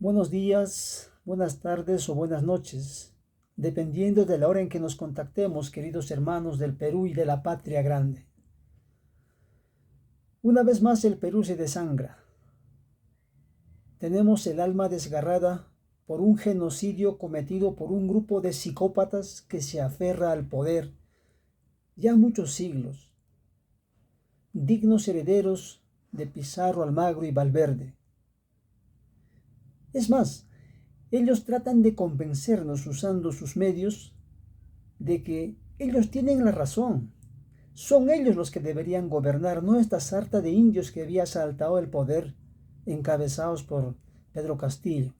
Buenos días, buenas tardes o buenas noches, dependiendo de la hora en que nos contactemos, queridos hermanos del Perú y de la patria grande. Una vez más el Perú se desangra. Tenemos el alma desgarrada por un genocidio cometido por un grupo de psicópatas que se aferra al poder ya muchos siglos, dignos herederos de Pizarro, Almagro y Valverde. Es más, ellos tratan de convencernos usando sus medios de que ellos tienen la razón. Son ellos los que deberían gobernar, no esta sarta de indios que había asaltado el poder encabezados por Pedro Castillo.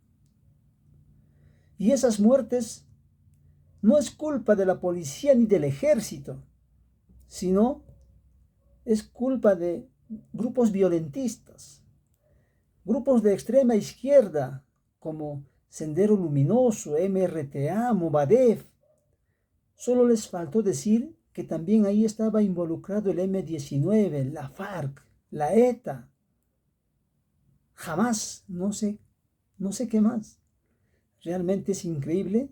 Y esas muertes no es culpa de la policía ni del ejército, sino es culpa de grupos violentistas, grupos de extrema izquierda como Sendero Luminoso, MRTA, Movadef. Solo les faltó decir que también ahí estaba involucrado el M-19, la FARC, la ETA. Jamás, no sé qué más. Realmente es increíble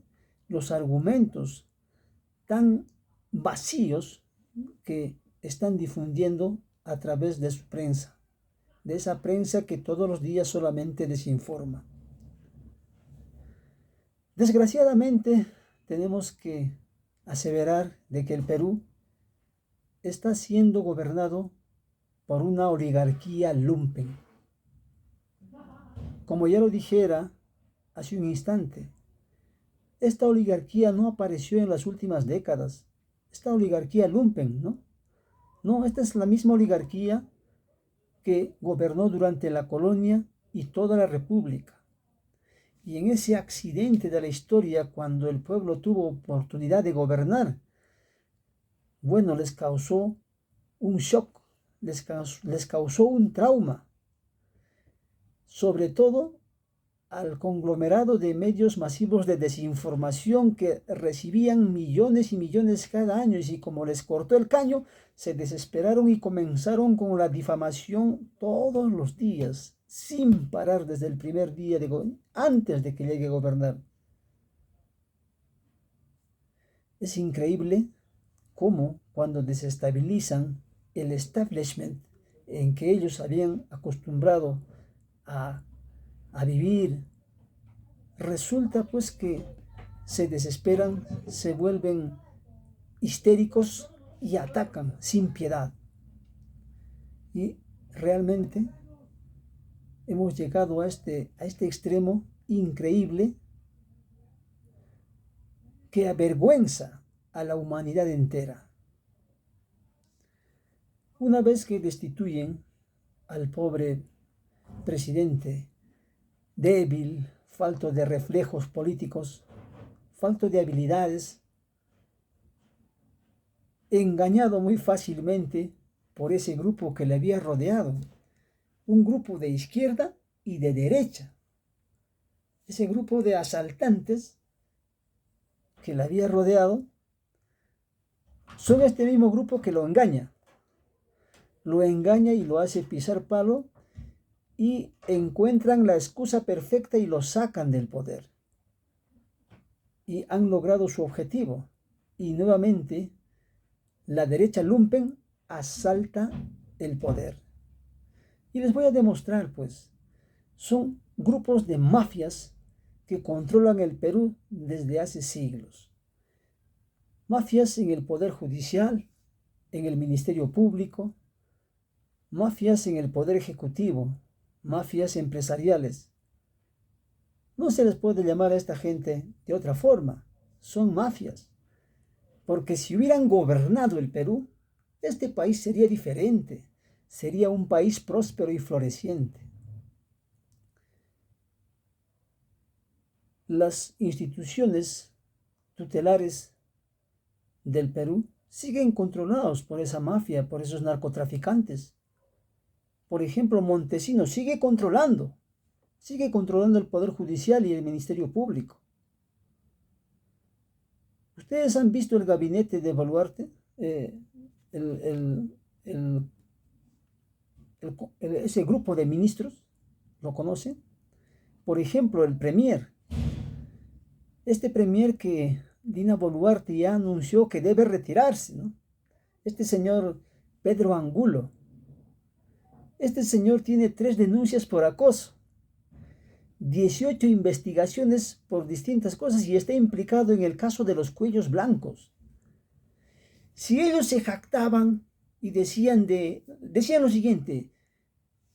los argumentos tan vacíos que están difundiendo a través de su prensa, de esa prensa que todos los días solamente desinforma. Desgraciadamente, tenemos que aseverar de que el Perú está siendo gobernado por una oligarquía lumpen. Como ya lo dijera hace un instante, esta oligarquía no apareció en las últimas décadas. Esta oligarquía lumpen, ¿no? No, esta es la misma oligarquía que gobernó durante la colonia y toda la república. Y en ese accidente de la historia, cuando el pueblo tuvo oportunidad de gobernar, bueno, les causó un shock, les causó un trauma, sobre todo al conglomerado de medios masivos de desinformación que recibían millones y millones cada año, y como les cortó el caño, se desesperaron y comenzaron con la difamación todos los días, sin parar desde el primer día, antes de que llegue a gobernar. Es increíble cómo cuando desestabilizan el establishment en que ellos habían acostumbrado a vivir, resulta pues que se desesperan, se vuelven histéricos y atacan sin piedad. Y realmente hemos llegado a este extremo increíble que avergüenza a la humanidad entera. Una vez que destituyen al pobre presidente, débil, falto de reflejos políticos, falto de habilidades, engañado muy fácilmente por ese grupo que le había rodeado, un grupo de izquierda y de derecha, ese grupo de asaltantes que le había rodeado, son este mismo grupo que lo engaña y lo hace pisar palo, y encuentran la excusa perfecta y lo sacan del poder. Y han logrado su objetivo. Y nuevamente la derecha lumpen asalta el poder. Y les voy a demostrar, pues, son grupos de mafias que controlan el Perú desde hace siglos. Mafias en el Poder Judicial, en el Ministerio Público, mafias en el Poder Ejecutivo, mafias empresariales. No se les puede llamar a esta gente de otra forma, son mafias. Porque si hubieran gobernado el Perú, este país sería diferente, sería un país próspero y floreciente. Las instituciones tutelares del Perú siguen controlados por esa mafia, por esos narcotraficantes. Por ejemplo, Montesinos sigue controlando el Poder Judicial y el Ministerio Público. ¿Ustedes han visto el gabinete de Boluarte? Ese grupo de ministros, ¿lo conocen? Por ejemplo, el premier. Este premier que Dina Boluarte ya anunció que debe retirarse, ¿no? Este señor Pedro Angulo. Este señor tiene 3 denuncias por acoso, 18 investigaciones por distintas cosas y está implicado en el caso de los cuellos blancos. Si ellos se jactaban y decían lo siguiente: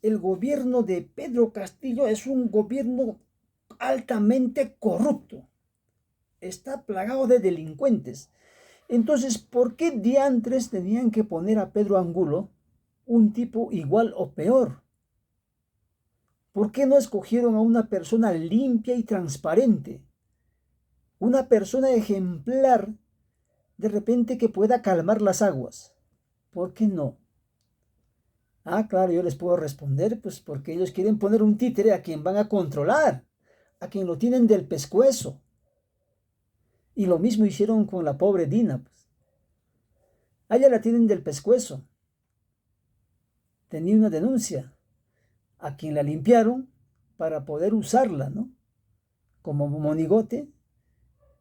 el gobierno de Pedro Castillo es un gobierno altamente corrupto, está plagado de delincuentes. Entonces, ¿por qué diantres tenían que poner a Pedro Angulo, un tipo igual o peor? ¿Por qué no escogieron a una persona limpia y transparente? Una persona ejemplar, de repente, que pueda calmar las aguas. ¿Por qué no? Ah, claro, yo les puedo responder, pues porque ellos quieren poner un títere a quien van a controlar, a quien lo tienen del pescuezo. Y lo mismo hicieron con la pobre Dina, pues. A ella la tienen del pescuezo. Tenía una denuncia, a quien la limpiaron para poder usarla, ¿no?, como monigote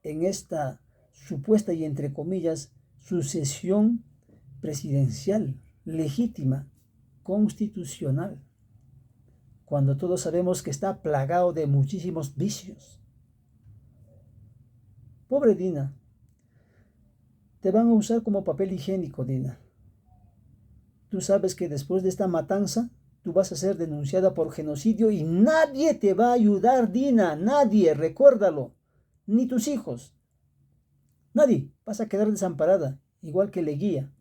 en esta supuesta y entre comillas sucesión presidencial, legítima, constitucional, cuando todos sabemos que está plagado de muchísimos vicios. Pobre Dina, te van a usar como papel higiénico, Dina. Tú sabes que después de esta matanza, tú vas a ser denunciada por genocidio y nadie te va a ayudar, Dina, nadie, recuérdalo, ni tus hijos. Nadie, vas a quedar desamparada, igual que Leguía,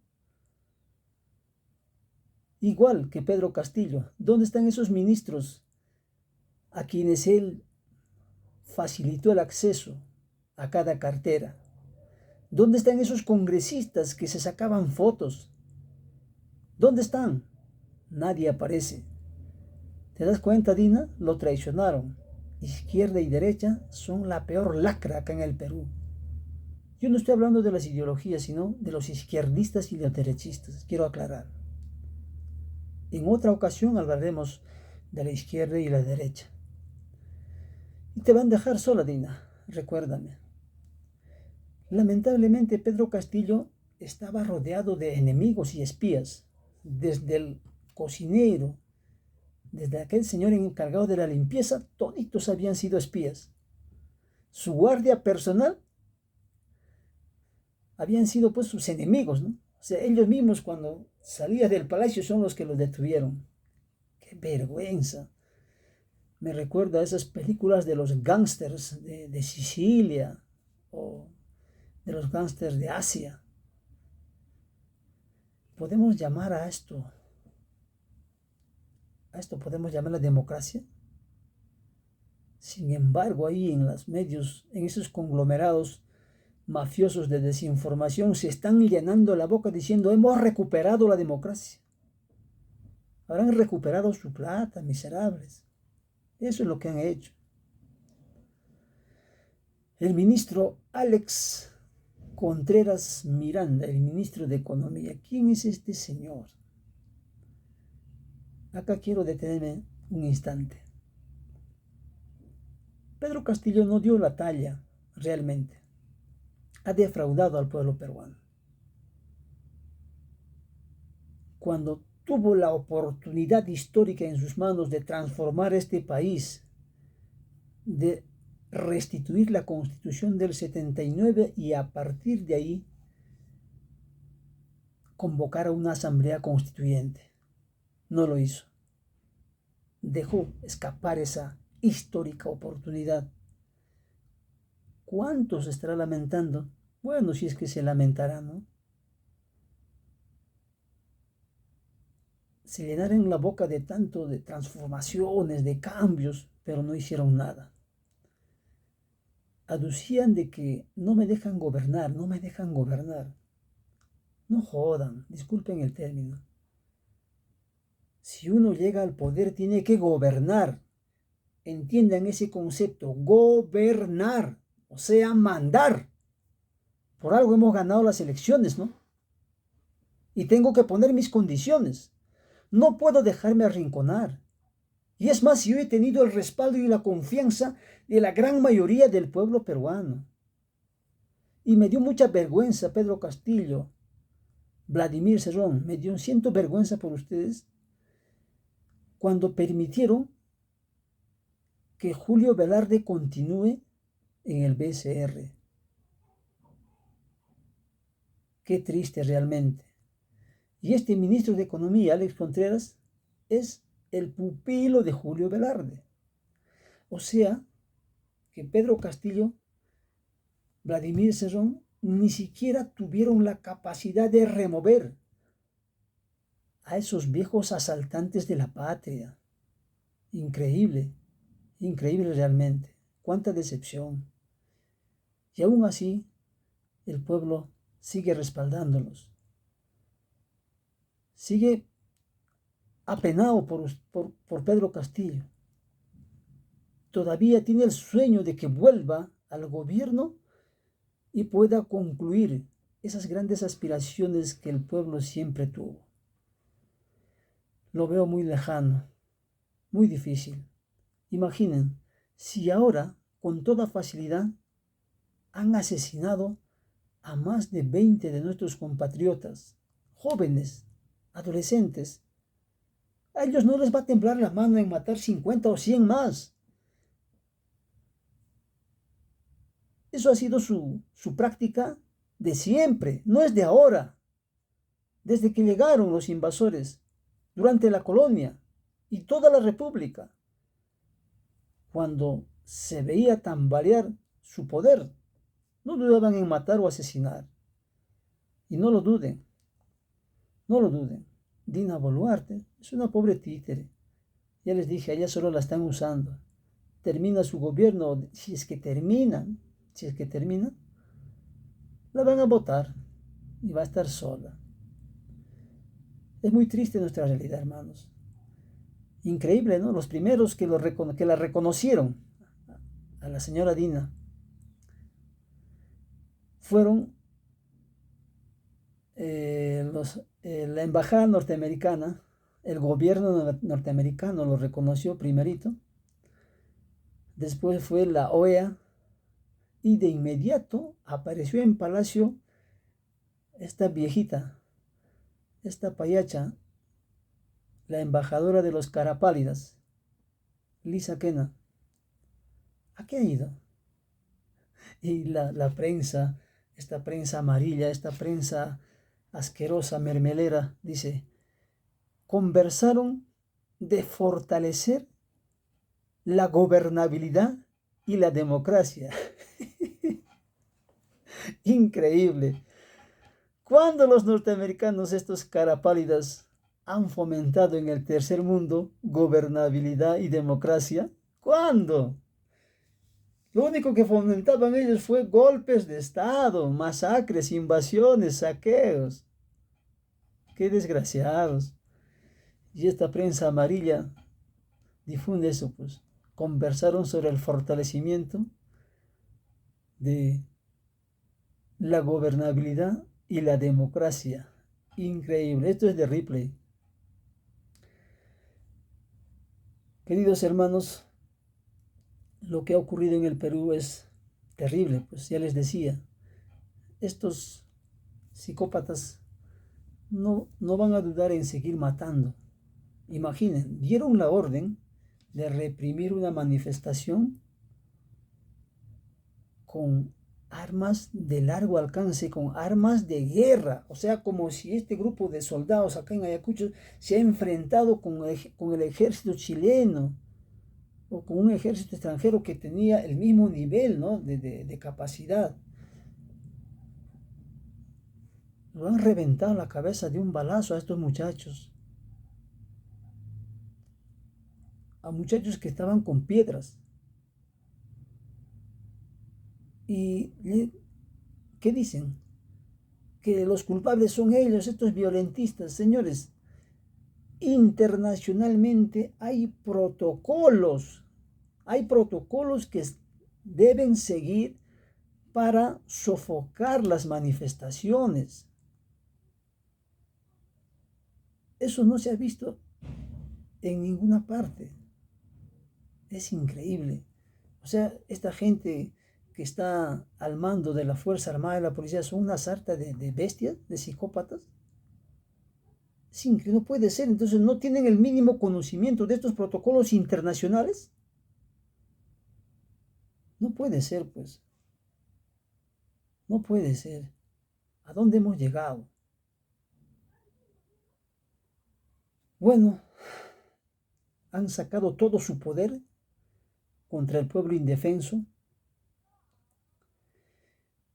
igual que Pedro Castillo. ¿Dónde están esos ministros a quienes él facilitó el acceso a cada cartera? ¿Dónde están esos congresistas que se sacaban fotos? ¿Dónde están? Nadie aparece. ¿Te das cuenta, Dina? Lo traicionaron. Izquierda y derecha son la peor lacra acá en el Perú. Yo no estoy hablando de las ideologías, sino de los izquierdistas y los derechistas. Quiero aclarar. En otra ocasión hablaremos de la izquierda y la derecha. Y te van a dejar sola, Dina. Recuérdame. Lamentablemente, Pedro Castillo estaba rodeado de enemigos y espías. Desde el cocinero, desde aquel señor encargado de la limpieza, toditos habían sido espías. Su guardia personal habían sido pues sus enemigos, ¿no? O sea, ellos mismos cuando salía del palacio son los que los detuvieron. ¡Qué vergüenza! Me recuerda a esas películas de los gángsters de Sicilia o de los gángsters de Asia. ¿Podemos llamar a esto podemos llamar la democracia? Sin embargo, ahí en los medios, en esos conglomerados mafiosos de desinformación, se están llenando la boca diciendo: hemos recuperado la democracia. Habrán recuperado su plata, miserables. Eso es lo que han hecho. El ministro Alex Contreras Miranda, el ministro de Economía. ¿Quién es este señor? Acá quiero detenerme un instante. Pedro Castillo no dio la talla realmente. Ha defraudado al pueblo peruano. Cuando tuvo la oportunidad histórica en sus manos de transformar este país, de restituir la Constitución del 79 y a partir de ahí convocar a una asamblea constituyente, no lo hizo. Dejó escapar esa histórica oportunidad. ¿Cuántos se estará lamentando? Bueno, si es que se lamentará, ¿no? Se llenaron la boca de tanto de transformaciones, de cambios, pero no hicieron nada. Aducían de que no me dejan gobernar, no me dejan gobernar. No jodan, disculpen el término. Si uno llega al poder, tiene que gobernar. Entiendan ese concepto, gobernar, o sea, mandar. Por algo hemos ganado las elecciones, ¿no? Y tengo que poner mis condiciones. No puedo dejarme arrinconar. Y es más, yo he tenido el respaldo y la confianza de la gran mayoría del pueblo peruano. Y me dio mucha vergüenza Pedro Castillo, Vladimir Cerrón, siento vergüenza por ustedes cuando permitieron que Julio Velarde continúe en el BCR. Qué triste realmente. Y este ministro de Economía, Alex Contreras, es el pupilo de Julio Velarde. O sea, que Pedro Castillo, Vladimir Cerrón, ni siquiera tuvieron la capacidad de remover a esos viejos asaltantes de la patria. Increíble, increíble realmente. Cuánta decepción. Y aún así, el pueblo sigue respaldándolos. Sigue apenado por Pedro Castillo. Todavía tiene el sueño de que vuelva al gobierno y pueda concluir esas grandes aspiraciones que el pueblo siempre tuvo. Lo veo muy lejano, muy difícil. Imaginen, si ahora, con toda facilidad, han asesinado a más de 20 de nuestros compatriotas, jóvenes, adolescentes, a ellos no les va a temblar la mano en matar 50 o 100 más. Eso ha sido su práctica de siempre, no es de ahora. Desde que llegaron los invasores, durante la colonia y toda la república, cuando se veía tambalear su poder, no dudaban en matar o asesinar. Y no lo duden, no lo duden. Dina Boluarte es una pobre títere. Ya les dije, a ella solo la están usando. Termina su gobierno, si es que terminan, la van a votar y va a estar sola. Es muy triste nuestra realidad, hermanos. Increíble, ¿no? Los primeros que la reconocieron a la señora Dina fueron la embajada norteamericana, el gobierno norteamericano lo reconoció primerito, después fue la OEA y de inmediato apareció en Palacio esta viejita, esta payacha, la embajadora de los Carapálidas, Lisa Kena. ¿A qué ha ido? Y la prensa, esta prensa amarilla, esta prensa asquerosa, mermelera, dice, conversaron de fortalecer la gobernabilidad y la democracia. Increíble. ¿Cuándo los norteamericanos, estos carapálidas, han fomentado en el tercer mundo gobernabilidad y democracia? ¿Cuándo? Lo único que fomentaban ellos fue golpes de Estado, masacres, invasiones, saqueos. ¡Qué desgraciados! Y esta prensa amarilla difunde eso, pues. Conversaron sobre el fortalecimiento de la gobernabilidad y la democracia. Increíble. Esto es de Ripley. Queridos hermanos, lo que ha ocurrido en el Perú es terrible, pues ya les decía. Estos psicópatas no van a dudar en seguir matando. Imaginen, dieron la orden de reprimir una manifestación con armas de largo alcance, con armas de guerra. O sea, como si este grupo de soldados acá en Ayacucho se ha enfrentado con el ejército chileno o con un ejército extranjero que tenía el mismo nivel, ¿no?, de capacidad. Lo han reventado la cabeza de un balazo a estos muchachos. A muchachos que estaban con piedras. ¿Y qué dicen? Que los culpables son ellos, estos violentistas. Señores, internacionalmente hay protocolos que deben seguir para sofocar las manifestaciones. Eso no se ha visto en ninguna parte. Es increíble. O sea, esta gente que está al mando de la Fuerza Armada y la policía son una sarta de bestias, de psicópatas. Es increíble, no puede ser. Entonces, ¿no tienen el mínimo conocimiento de estos protocolos internacionales? No puede ser, pues. No puede ser. ¿A dónde hemos llegado? Bueno, han sacado todo su poder contra el pueblo indefenso.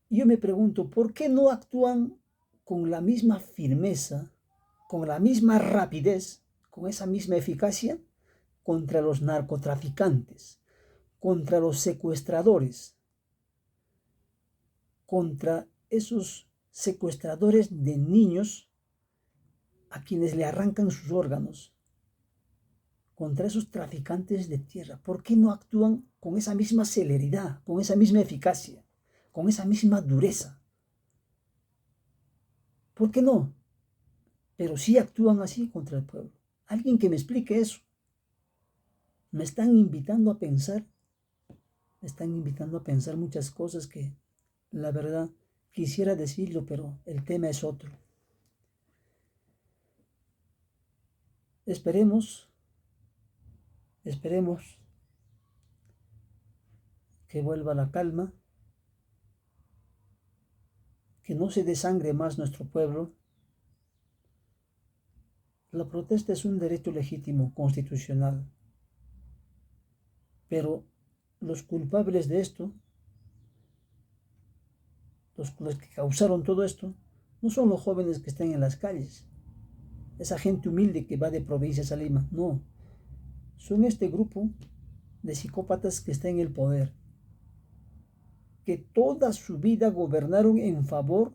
Y yo me pregunto, ¿por qué no actúan con la misma firmeza, con la misma rapidez, con esa misma eficacia contra los narcotraficantes, contra los secuestradores, contra esos secuestradores de niños a quienes le arrancan sus órganos, contra esos traficantes de tierra? ¿Por qué no actúan con esa misma celeridad, con esa misma eficacia, con esa misma dureza? ¿Por qué no? Pero sí actúan así contra el pueblo. Alguien que me explique eso. Me están invitando a pensar, me están invitando a pensar muchas cosas que, la verdad, quisiera decirlo, pero el tema es otro. Esperemos, esperemos que vuelva la calma, que no se desangre más nuestro pueblo. La protesta es un derecho legítimo, constitucional, pero los culpables de esto, los que causaron todo esto, no son los jóvenes que están en las calles, esa gente humilde que va de provincias a Lima, no, son este grupo de psicópatas que está en el poder, que toda su vida gobernaron en favor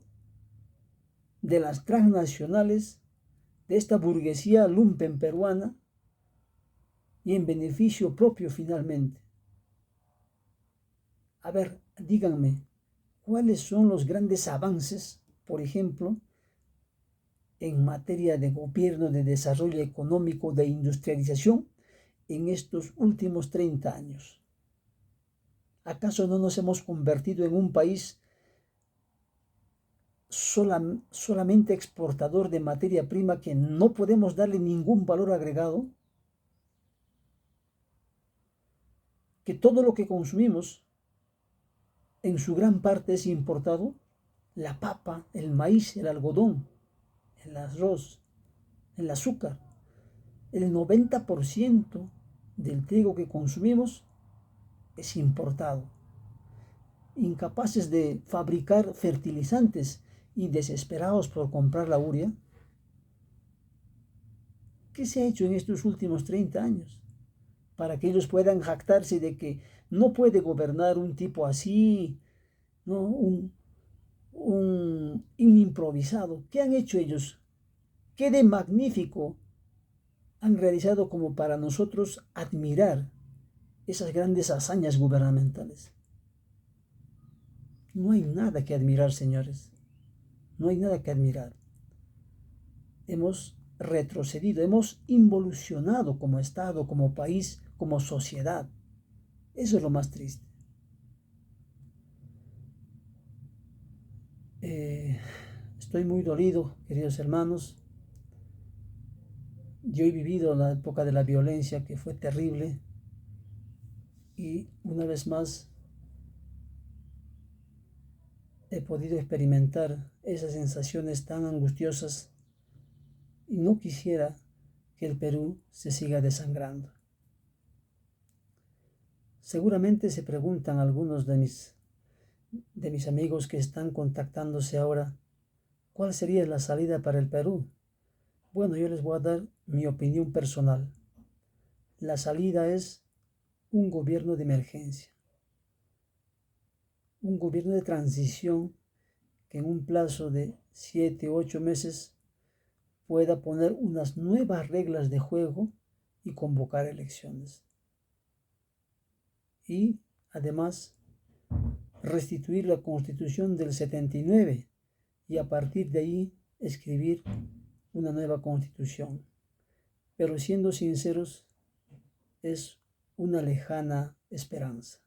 de las transnacionales, de esta burguesía lumpen peruana y en beneficio propio finalmente. A ver, díganme, ¿cuáles son los grandes avances, por ejemplo, en materia de gobierno, de desarrollo económico, de industrialización en estos últimos 30 años? ¿Acaso no nos hemos convertido en un país solamente exportador de materia prima que no podemos darle ningún valor agregado? Que todo lo que consumimos en su gran parte es importado. La papa, el maíz, el algodón, el arroz, el azúcar. El 90% del trigo que consumimos es importado. Incapaces de fabricar fertilizantes y desesperados por comprar la urea. ¿Qué se ha hecho en estos últimos 30 años? Para que ellos puedan jactarse de que no puede gobernar un tipo así, ¿no? Un improvisado. ¿Qué han hecho ellos? ¿Qué de magnífico han realizado como para nosotros admirar esas grandes hazañas gubernamentales? No hay nada que admirar, señores. No hay nada que admirar. Hemos retrocedido, hemos involucionado como Estado, como país, como sociedad. Eso es lo más triste. Estoy muy dolido, queridos hermanos. Yo he vivido la época de la violencia que fue terrible y una vez más he podido experimentar esas sensaciones tan angustiosas y no quisiera que el Perú se siga desangrando. Seguramente se preguntan algunos de mis amigos que están contactándose ahora, ¿cuál sería la salida para el Perú? Bueno, yo les voy a dar mi opinión personal. La salida es un gobierno de emergencia, un gobierno de transición que en un plazo de 7 u 8 meses pueda poner unas nuevas reglas de juego y convocar elecciones. Y además restituir la Constitución del 79 y a partir de ahí escribir una nueva Constitución. Pero siendo sinceros, es una lejana esperanza.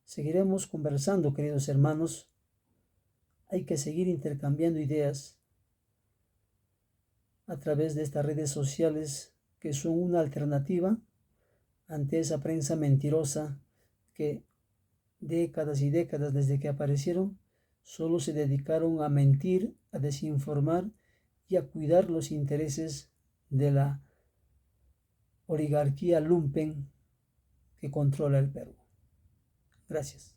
Seguiremos conversando, queridos hermanos. Hay que seguir intercambiando ideas a través de estas redes sociales que son una alternativa ante esa prensa mentirosa que décadas y décadas desde que aparecieron solo se dedicaron a mentir, a desinformar y a cuidar los intereses de la oligarquía lumpen que controla el Perú. Gracias.